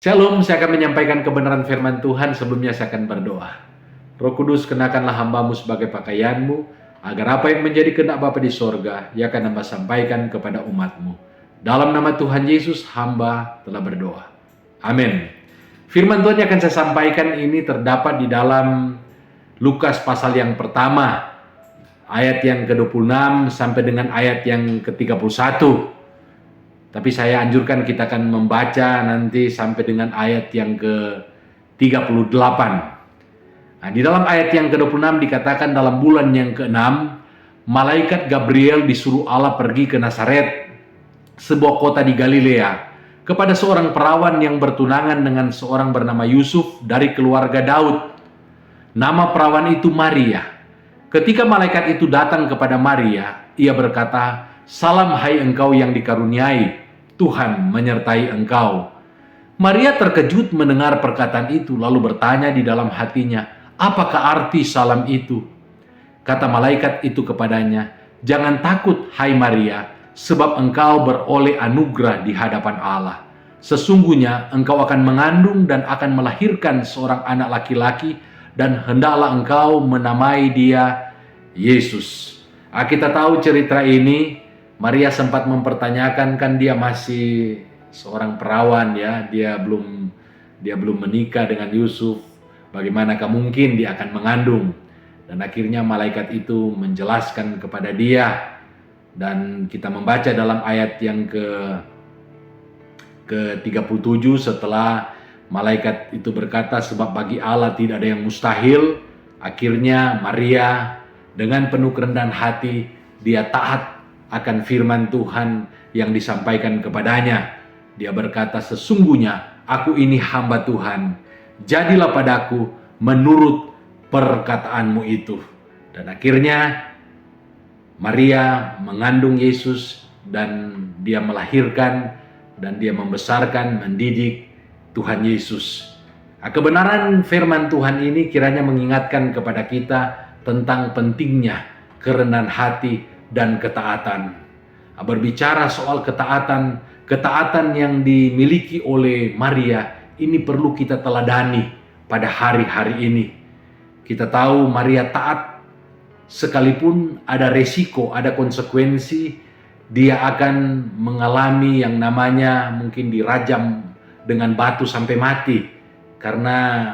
Shalom, saya akan menyampaikan kebenaran firman Tuhan. Sebelumnya saya akan berdoa. Roh Kudus, kenakanlah hamba-Mu sebagai pakaian-Mu, agar apa yang menjadi kehendak Bapa di sorga, ia akan hamba sampaikan kepada umat-Mu. Dalam nama Tuhan Yesus, hamba telah berdoa. Amin. Firman Tuhan yang akan saya sampaikan ini terdapat di dalam Lukas pasal yang pertama, ayat yang ke-26 sampai dengan ayat yang ke-31. Tapi saya anjurkan kita akan membaca nanti sampai dengan ayat yang ke-38. Nah, di dalam ayat yang ke-26 dikatakan dalam bulan yang ke-6, malaikat Gabriel disuruh Allah pergi ke Nazaret, sebuah kota di Galilea, kepada seorang perawan yang bertunangan dengan seorang bernama Yusuf dari keluarga Daud. Nama perawan itu Maria. Ketika malaikat itu datang kepada Maria, ia berkata, "Salam hai engkau yang dikaruniai, Tuhan menyertai engkau." Maria terkejut mendengar perkataan itu, lalu bertanya di dalam hatinya, "Apakah arti salam itu?" Kata malaikat itu kepadanya, "Jangan takut, hai Maria, sebab engkau beroleh anugerah di hadapan Allah. Sesungguhnya engkau akan mengandung dan akan melahirkan seorang anak laki-laki, dan hendaklah engkau menamai dia Yesus." Kita tahu cerita ini. Maria sempat mempertanyakan, kan dia masih seorang perawan ya, dia belum menikah dengan Yusuf, bagaimanakah mungkin dia akan mengandung? Dan akhirnya malaikat itu menjelaskan kepada dia, dan kita membaca dalam ayat yang ke-37 setelah malaikat itu berkata, "Sebab bagi Allah tidak ada yang mustahil." Akhirnya Maria dengan penuh kerendahan hati dia taat akan firman Tuhan yang disampaikan kepadanya. Dia berkata, "Sesungguhnya aku ini hamba Tuhan, jadilah padaku menurut perkataanmu itu." Dan akhirnya Maria mengandung Yesus, dan dia melahirkan, dan dia membesarkan, mendidik Tuhan Yesus. Kebenaran firman Tuhan ini kiranya mengingatkan kepada kita tentang pentingnya kerendahan hati dan ketaatan. Berbicara soal ketaatan yang dimiliki oleh Maria, ini perlu kita teladani pada hari-hari ini. Kita tahu Maria taat, sekalipun ada resiko, ada konsekuensi, dia akan mengalami yang namanya mungkin dirajam dengan batu sampai mati, karena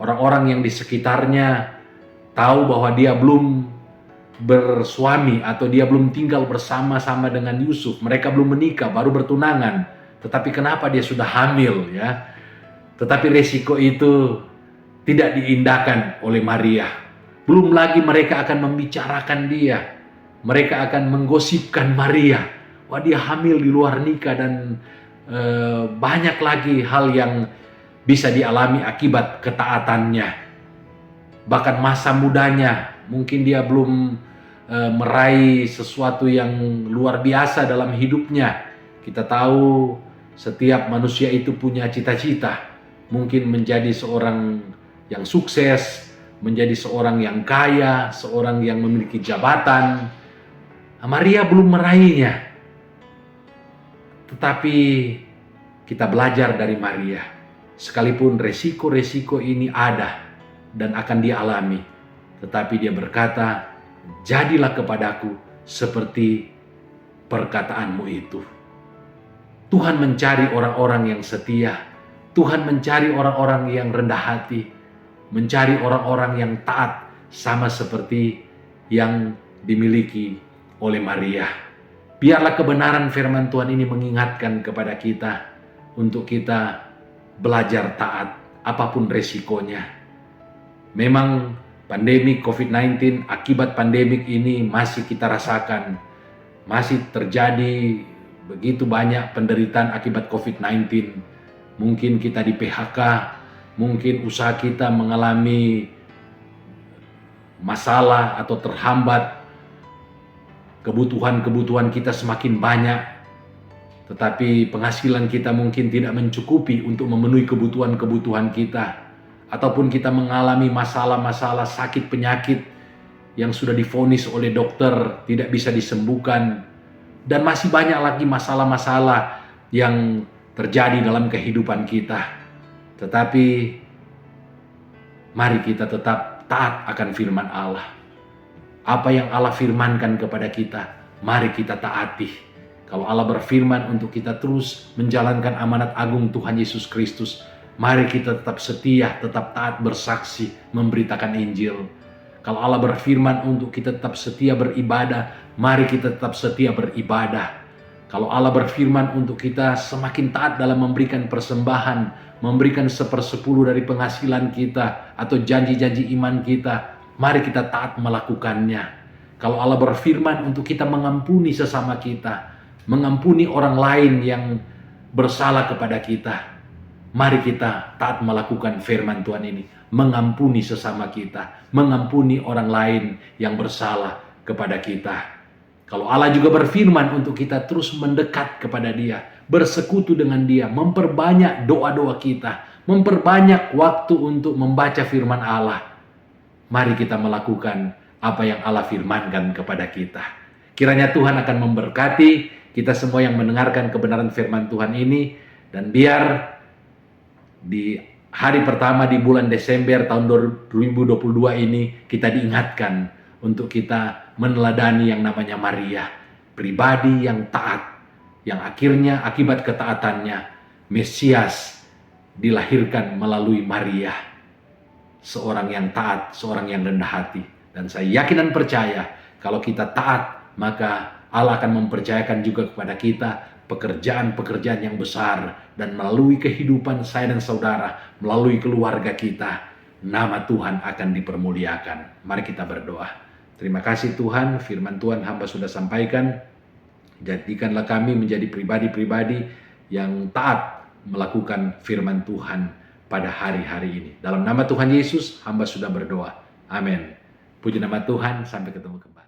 orang-orang yang di sekitarnya tahu bahwa dia belum bersuami atau dia belum tinggal bersama-sama dengan Yusuf. Mereka belum menikah, baru bertunangan. Tetapi kenapa dia sudah hamil ya? Tetapi resiko itu tidak diindahkan oleh Maria. Belum lagi mereka akan membicarakan dia. Mereka akan menggosipkan Maria. Wah, dia hamil di luar nikah, dan banyak lagi hal yang bisa dialami akibat ketaatannya. Bahkan masa mudanya, mungkin dia belum meraih sesuatu yang luar biasa dalam hidupnya. Kita tahu setiap manusia itu punya cita-cita. Mungkin menjadi seorang yang sukses, menjadi seorang yang kaya, seorang yang memiliki jabatan. Maria belum meraihnya. Tetapi kita belajar dari Maria. Sekalipun resiko-resiko ini ada dan akan dialami, tetapi dia berkata, "Jadilah kepadaku seperti perkataanmu itu." Tuhan mencari orang-orang yang setia. Tuhan mencari orang-orang yang rendah hati, mencari orang-orang yang taat, sama seperti yang dimiliki oleh Maria. Biarlah kebenaran firman Tuhan ini mengingatkan kepada kita untuk kita belajar taat apapun resikonya. Memang pandemi COVID-19, akibat pandemik ini masih kita rasakan. Masih terjadi begitu banyak penderitaan akibat COVID-19. Mungkin kita di PHK, mungkin usaha kita mengalami masalah atau terhambat. Kebutuhan-kebutuhan kita semakin banyak, tetapi penghasilan kita mungkin tidak mencukupi untuk memenuhi kebutuhan-kebutuhan kita. Ataupun kita mengalami masalah-masalah sakit penyakit yang sudah divonis oleh dokter tidak bisa disembuhkan, dan masih banyak lagi masalah-masalah yang terjadi dalam kehidupan kita. Tetapi mari kita tetap taat akan firman Allah. Apa yang Allah firmankan kepada kita, mari kita taati. Kalau Allah berfirman untuk kita terus menjalankan amanat agung Tuhan Yesus Kristus, mari kita tetap setia, tetap taat bersaksi, memberitakan Injil. Kalau Allah berfirman untuk kita tetap setia beribadah, mari kita tetap setia beribadah. Kalau Allah berfirman untuk kita semakin taat dalam memberikan persembahan, memberikan 1/10 dari penghasilan kita atau janji-janji iman kita, mari kita taat melakukannya. Kalau Allah berfirman untuk kita mengampuni sesama kita, mengampuni orang lain yang bersalah kepada kita, mari kita taat melakukan firman Tuhan ini, mengampuni sesama kita, mengampuni orang lain yang bersalah kepada kita. Kalau Allah juga berfirman untuk kita terus mendekat kepada Dia, bersekutu dengan Dia, memperbanyak doa-doa kita, memperbanyak waktu untuk membaca firman Allah. Mari kita melakukan apa yang Allah firmankan kepada kita. Kiranya Tuhan akan memberkati kita semua yang mendengarkan kebenaran firman Tuhan ini, dan biar di hari pertama di bulan Desember tahun 2022 ini kita diingatkan untuk kita meneladani yang namanya Maria, pribadi yang taat, yang akhirnya akibat ketaatannya Mesias dilahirkan melalui Maria, seorang yang taat, seorang yang rendah hati. Dan saya yakin dan percaya kalau kita taat, maka Allah akan mempercayakan juga kepada kita pekerjaan-pekerjaan yang besar, dan melalui kehidupan saya dan saudara, melalui keluarga kita, nama Tuhan akan dipermuliakan. Mari kita berdoa. Terima kasih Tuhan, firman Tuhan hamba sudah sampaikan. Jadikanlah kami menjadi pribadi-pribadi yang taat melakukan firman Tuhan pada hari-hari ini. Dalam nama Tuhan Yesus, hamba sudah berdoa. Amin. Puji nama Tuhan, sampai ketemu kembali.